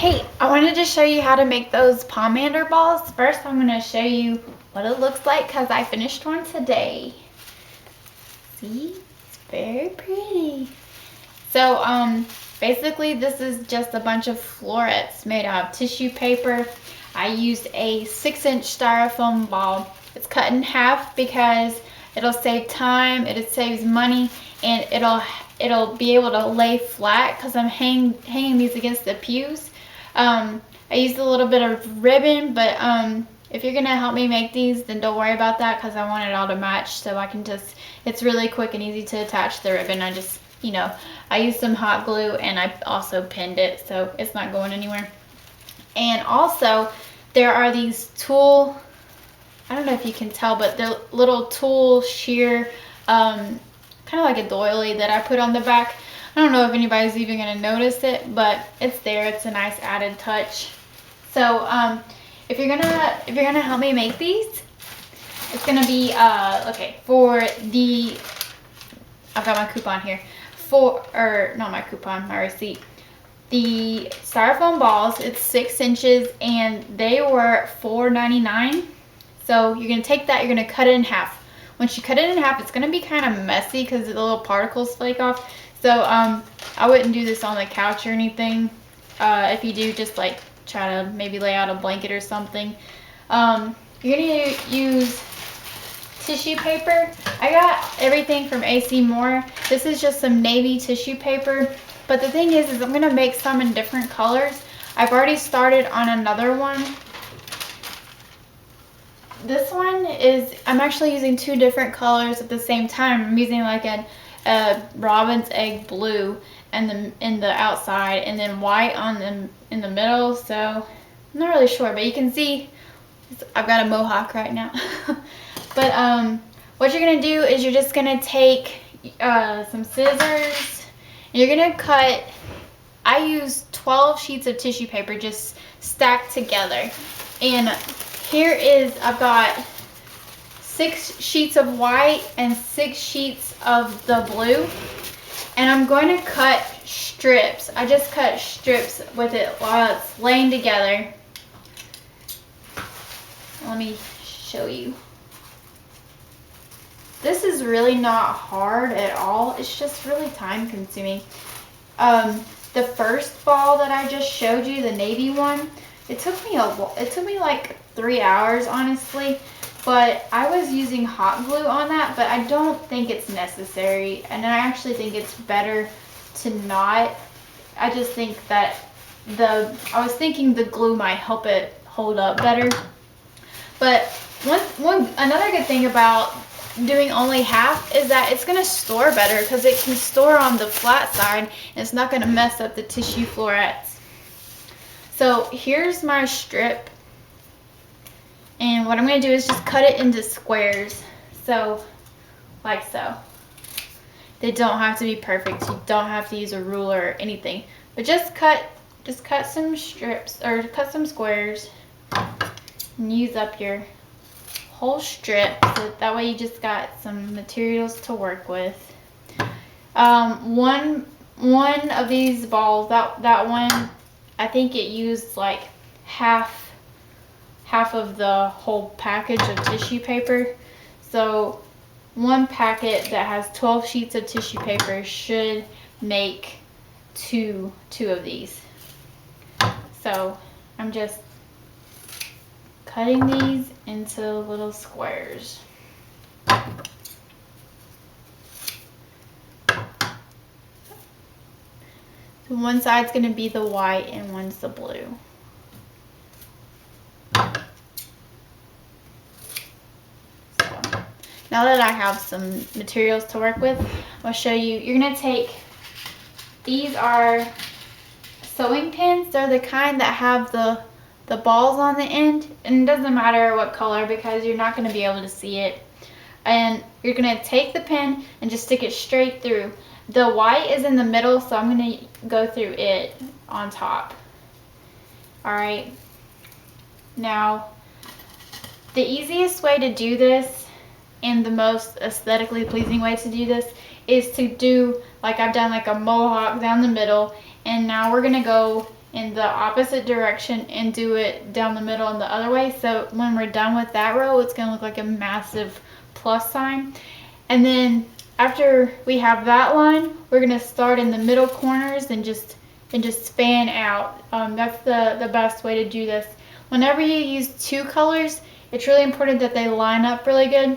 Hey, I wanted to show you how to make those Pomander balls. First, I'm going to show you what it looks like because I finished one today. See? It's very pretty. So, basically this is just a bunch of florets made out of tissue paper. I used a 6-inch styrofoam ball. It's cut in half because it'll save time, it saves money, and it'll be able to lay flat because I'm hanging these against the pews. I used a little bit of ribbon, but if you're gonna help me make these, then don't worry about that because I want it all to match, so I can just, it's really quick and easy to attach the ribbon. I just, I used some hot glue and I also pinned it, so it's not going anywhere. And also, there are these tool, I don't know if you can tell, but they're little tool shear, kind of like a doily that I put on the back. I don't know if anybody's even going to notice it, but it's there. It's a nice added touch. So if you're gonna help me make these, it's gonna be okay, for the, I've got my coupon here, not my coupon, my receipt. The styrofoam balls, it's 6 inches and they were $4.99. So you're gonna take that, you're gonna cut it in half. Once you cut it in half, it's gonna be kind of messy because the little particles flake off. So I wouldn't do this on the couch or anything. If you do, just like try to maybe lay out a blanket or something. You're gonna use tissue paper. I got everything from AC Moore. This is just some navy tissue paper. But the thing is I'm gonna make some in different colors. I've already started on another one. This one is, I'm actually using 2 different colors at the same time. I'm using like a robin's egg blue and in the outside, and then white in the middle. So I'm not really sure, but you can see I've got a mohawk right now. But what you're gonna do is you're just gonna take some scissors and you're gonna cut. I use 12 sheets of tissue paper just stacked together, and here is, I've got 6 sheets of white and 6 sheets of the blue, and I'm going to cut strips. I just cut strips with it while it's laying together. Let me show you. This is really not hard at all. It's just really time consuming. The first ball that I just showed you, the navy one, it took me like 3 hours, honestly. But I was using hot glue on that, but I don't think it's necessary. And I actually think it's better to not. I just think that I was thinking the glue might help it hold up better. But another good thing about doing only half is that it's gonna store better because it can store on the flat side and it's not gonna mess up the tissue florets. So here's my strip. And what I'm going to do is just cut it into squares. So, like so. They don't have to be perfect. You don't have to use a ruler or anything. But just cut some strips, or cut some squares. And use up your whole strip. So that way you just got some materials to work with. One of these balls, that one, I think it used like half of the whole package of tissue paper. So one packet that has 12 sheets of tissue paper should make two of these. So I'm just cutting these into little squares. So one side's going to be the white and one's the blue. Now that I have some materials to work with, I'll show you. You're going to take, these are sewing pins. They're the kind that have the balls on the end. And it doesn't matter what color because you're not going to be able to see it. And you're going to take the pin and just stick it straight through. The white is in the middle, so I'm going to go through it on top. Alright. Now, the easiest way to do this, and the most aesthetically pleasing way to do this, is to do like I've done, like a mohawk down the middle, and now we're gonna go in the opposite direction and do it down the middle and the other way. So when we're done with that row, it's going to look like a massive plus sign. And then after we have that line, we're going to start in the middle corners and just fan out. That's the best way to do this. Whenever you use two colors, it's really important that they line up really good.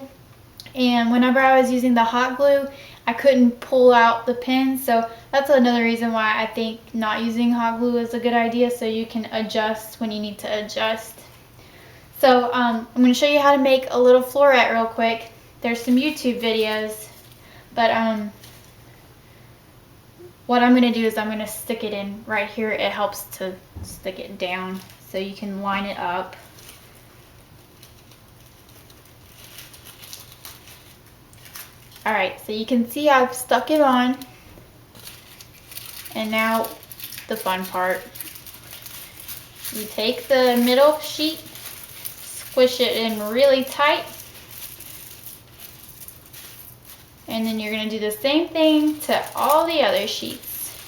And whenever I was using the hot glue, I couldn't pull out the pin, so that's another reason why I think not using hot glue is a good idea, so you can adjust when you need to adjust. So I'm going to show you how to make a little floret real quick. There's some YouTube videos, but what I'm going to do is I'm going to stick it in right here. It helps to stick it down so you can line it up. Alright, so you can see I've stuck it on, and now the fun part. You take the middle sheet, squish it in really tight, and then you're going to do the same thing to all the other sheets.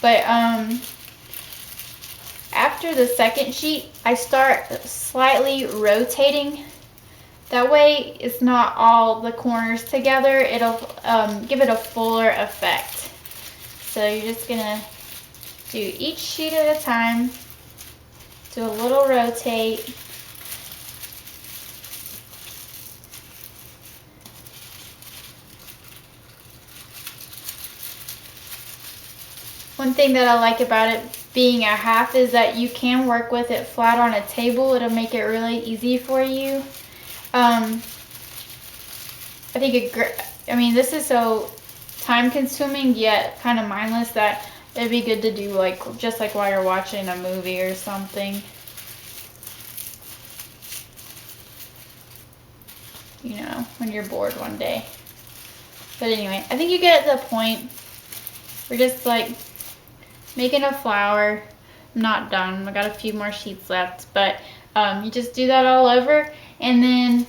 But after the second sheet, I start slightly rotating. That way it's not all the corners together. It'll give it a fuller effect. So you're just gonna do each sheet at a time. Do a little rotate. One thing that I like about it being a half is that you can work with it flat on a table. It'll make it really easy for you. I think this is so time consuming yet kind of mindless that it'd be good to do just like while you're watching a movie or something. You know, when you're bored one day. But anyway, I think you get the point. We're just like making a flower. I'm not done. I got a few more sheets left, but you just do that all over. And then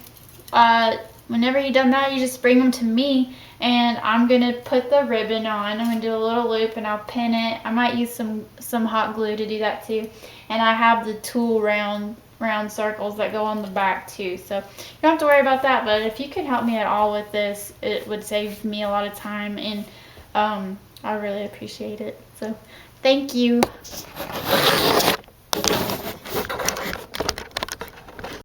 whenever you've done that, you just bring them to me, and I'm going to put the ribbon on. I'm going to do a little loop, and I'll pin it. I might use some hot glue to do that too. And I have the tulle round circles that go on the back too. So you don't have to worry about that, but if you can help me at all with this, it would save me a lot of time, and I really appreciate it. So thank you.